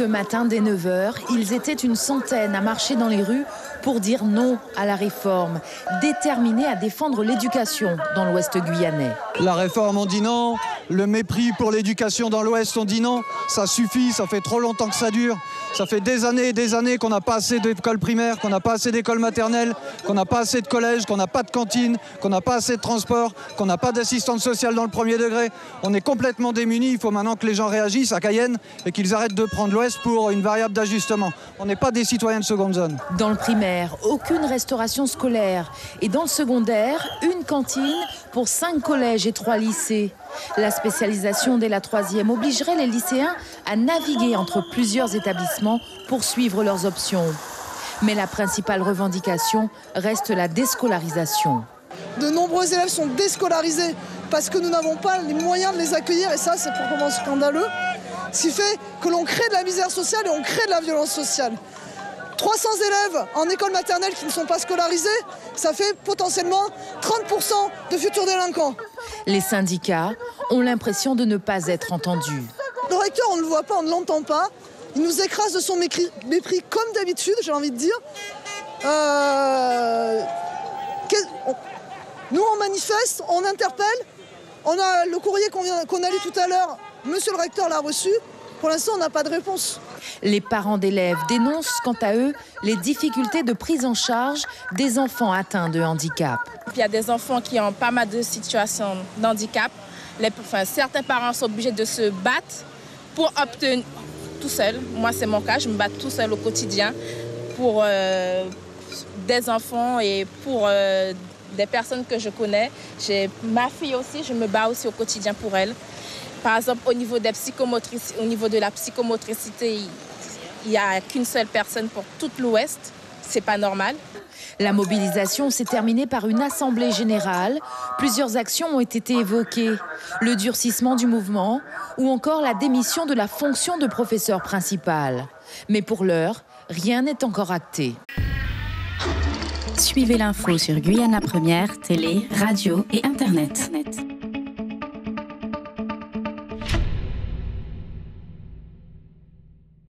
Ce matin, dès 9 h, ils étaient une centaine à marcher dans les rues pour dire non à la réforme, déterminés à défendre l'éducation dans l'Ouest guyanais. La réforme, on dit non. Le mépris pour l'éducation dans l'Ouest, on dit non. Ça suffit, ça fait trop longtemps que ça dure. Ça fait des années et des années qu'on n'a pas assez d'écoles primaires, qu'on n'a pas assez d'écoles maternelles, qu'on n'a pas assez de collèges, qu'on n'a pas de cantine, qu'on n'a pas assez de transport, qu'on n'a pas d'assistante sociale dans le premier degré. On est complètement démunis. Il faut maintenant que les gens réagissent à Cayenne et qu'ils arrêtent de prendre l'Ouest pour une variable d'ajustement. On n'est pas des citoyens de seconde zone. Dans le primaire, aucune restauration scolaire. Et dans le secondaire, une cantine pour 5 collèges et 3 lycées. La spécialisation dès la 3e obligerait les lycéens à naviguer entre plusieurs établissements pour suivre leurs options. Mais la principale revendication reste la déscolarisation. De nombreux élèves sont déscolarisés parce que nous n'avons pas les moyens de les accueillir, et ça c'est pour comment scandaleux. Ce qui fait que l'on crée de la misère sociale et on crée de la violence sociale. 300 élèves en école maternelle qui ne sont pas scolarisés, ça fait potentiellement 30% de futurs délinquants. Les syndicats ont l'impression de ne pas être entendus. Le recteur, on ne le voit pas, on ne l'entend pas. Il nous écrase de son mépris comme d'habitude, j'ai envie de dire. Nous, on manifeste, on interpelle. On a le courrier qu'on a lu tout à l'heure. Monsieur le recteur l'a reçu. Pour l'instant, on n'a pas de réponse. Les parents d'élèves dénoncent quant à eux les difficultés de prise en charge des enfants atteints de handicap. Il y a des enfants qui ont pas mal de situations d'handicap. Certains parents sont obligés de se battre pour obtenir tout seul. Moi, c'est mon cas, je me bats tout seul au quotidien pour des enfants et pour des personnes que je connais. J'ai ma fille aussi, je me bats aussi au quotidien pour elle. Par exemple, au niveau de la psychomotricité, il n'y a qu'une seule personne pour toute l'Ouest. C'est pas normal. La mobilisation s'est terminée par une assemblée générale. Plusieurs actions ont été évoquées. Le durcissement du mouvement ou encore la démission de la fonction de professeur principal. Mais pour l'heure, rien n'est encore acté. Suivez l'info sur Guyana Première, télé, radio et internet.